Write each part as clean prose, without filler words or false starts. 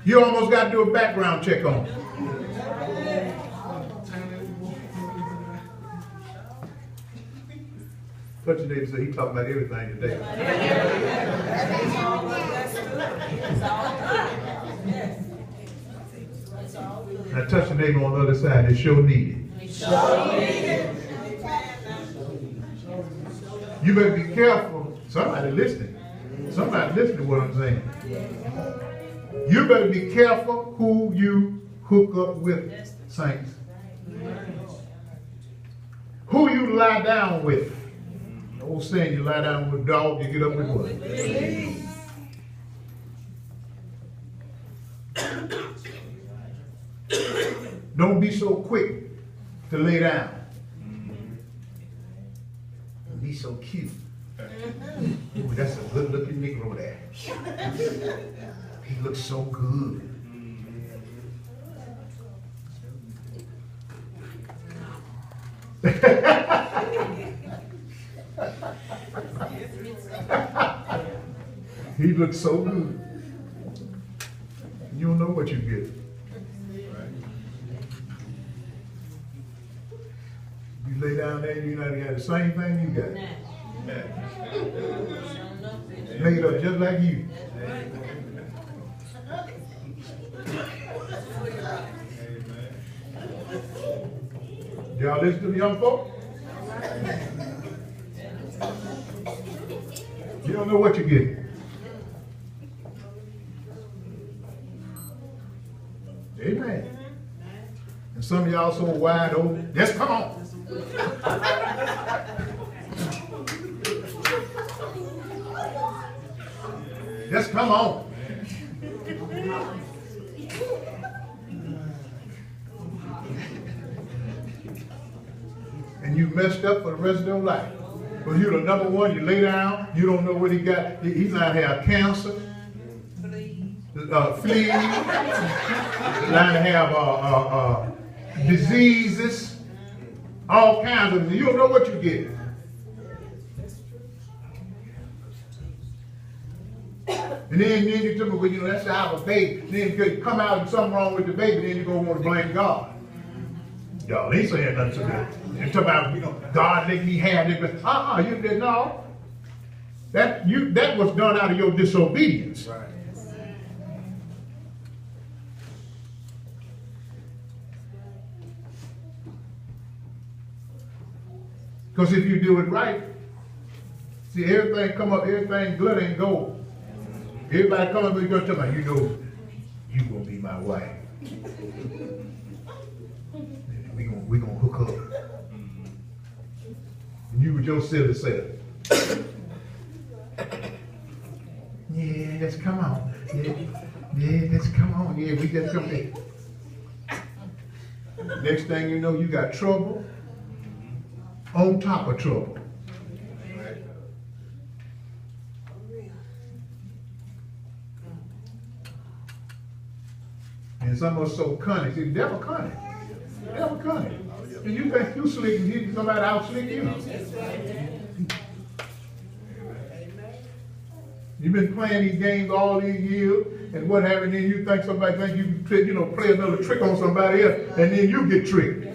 You almost got to do a background check on it. Touch your neighbor, so he talking about everything today. Now touch your neighbor on the other side. It's sure needed. You better be careful. Somebody listening. Somebody listening to what I'm saying. You better be careful who you hook up with, saints. Who you lie down with. The old saying, you lie down with a dog, you get up with what? Don't be so quick to lay down. Be so cute. Ooh, that's a good looking Negro there. He looks so good. He looks so good. You don't know what you get. You lay down there, you know you got the same thing you got. Made up just like you. Y'all listen to the young folk? You don't know what you get. Amen. And some of y'all so wide open. Yes, come on. Yes, come on. And you messed up for the rest of your life. But you're the number one, you lay down, you don't know what he got. He might have cancer, fleas, might have diseases, all kinds of things. You don't know what you get. And then you tell me, well, you know, that's how I was baby. Then you come out and something wrong with the baby, then you're going to want to blame God. Y'all ain't saying nothing so good. And talk about, you know, God let me have it. But you did no. That was done out of your disobedience. Right. Because if you do it right, see, everything come up, everything glitter and gold. Everybody come up and go tell me, you know, you gonna be my wife. We gonna hook up. And you with your silly self. Yeah, let's come on. Yeah, let's come on. Yeah, we just come in. Next thing you know, you got trouble on top of trouble. And some of us so cunning. See, the devil cunning. The devil cunning. And you think you slick and somebody out slick you. You've been playing these games all these years, and what happened? Then you think somebody think you can, you know, play another trick on somebody else, and then you get tricked.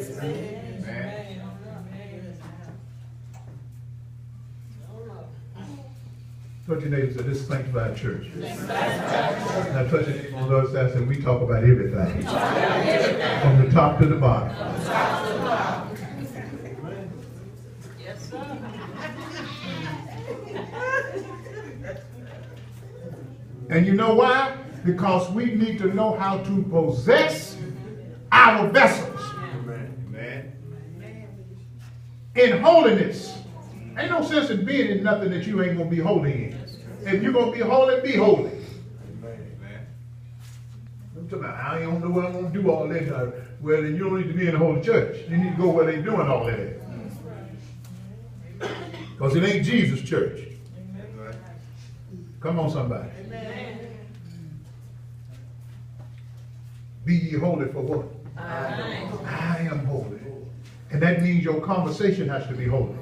Touch your neighbor and say, this is sanctified church. Now touch your neighbor on the other side and say, we talk about everything. From the top to the bottom. Yes, sir. And you know why? Because we need to know how to possess our vessels. Amen. In holiness. Ain't no sense in being in nothing that you ain't going to be holy in. If you're going to be holy, be holy. Amen. I'm talking about, I don't know what I'm going to do all that. Well, then you don't need to be in the holy church. You need to go where they're doing all that. Because it ain't Jesus' church. Amen. Come on, somebody. Amen. Be ye holy for what? I am holy. And that means your conversation has to be holy.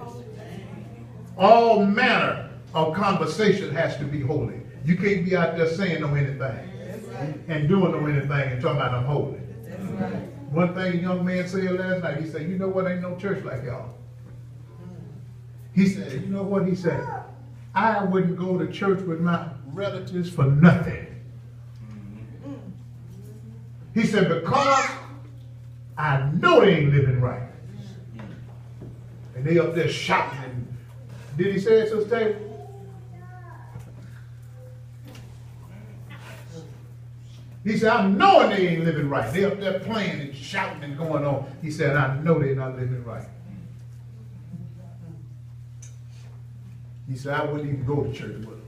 All manner of conversation has to be holy. You can't be out there saying no anything. and doing no anything and talking about I'm holy. One thing a young man said last night, he said, you know what, ain't no church like y'all. He said, you know what, he said, I wouldn't go to church with my relatives for nothing. He said, because I know they ain't living right. And they up there shouting. And did he say it, Sister Taylor? He said, I'm knowing they ain't living right. They up there playing and shouting and going on. He said, I know they're not living right. He said, I wouldn't even go to church with them.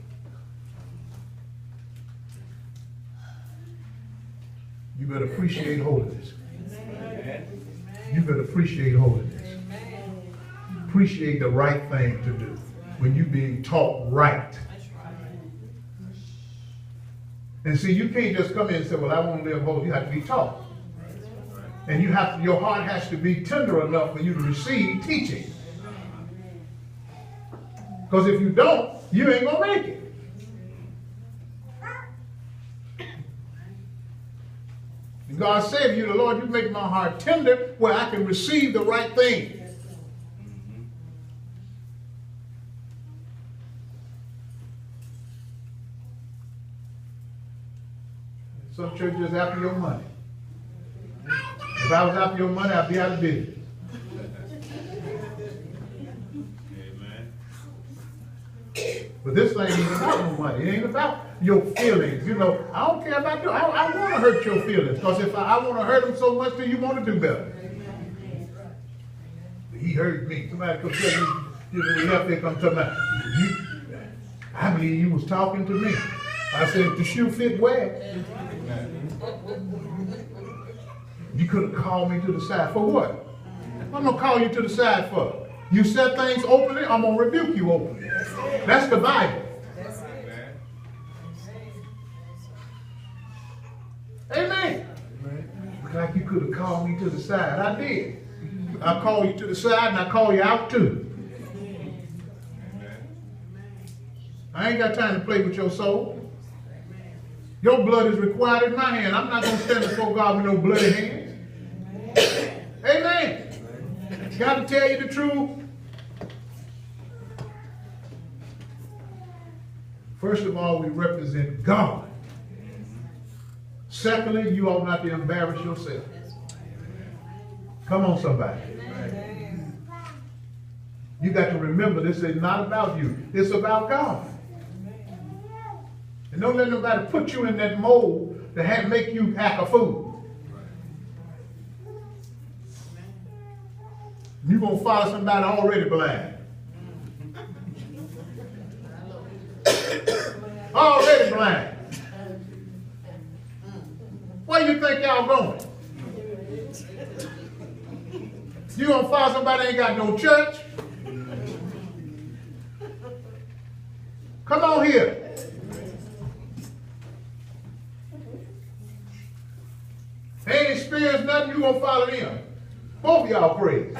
You better appreciate holiness. You better appreciate holiness. Appreciate the right thing to do when you're being taught right. And see, you can't just come in and say, well, I want to live holy. You have to be taught. And you have to, your heart has to be tender enough for you to receive teaching. Because if you don't, you ain't going to make it. And God said to you, the Lord, you make my heart tender where I can receive the right thing. Some churches after your money. If I was after your money, I'd be out of business. But this thing ain't about no money. It ain't about your feelings. You know, I don't care about you. I want to hurt your feelings. Because if I want to hurt them so much, then you want to do better. He hurt me. Somebody come tell me, you know, he left there come tell me, I believe you was talking to me. I said, if the shoe fit where? You could have called me to the side. For what? I'm going to call you to the side for. You said things openly, I'm going to rebuke you openly. That's the Bible. Amen. Look like you could have called me to the side. I did. I called you to the side and I call you out too. I ain't got time to play with your soul. Your blood is required in my hand. I'm not going to stand before God with no bloody hands. Amen. Got to tell you the truth. First of all, we represent God. Secondly, you ought not to embarrass yourself. Come on, somebody. You got to remember this is not about you. It's about God. And don't let nobody put you in that mold to make you act a fool. You're going to follow somebody already blind. Already blind. Where you think y'all going? You going to follow somebody that ain't got no church? Come on here. They ain't experienced nothing, you going to follow them. Both of y'all praise.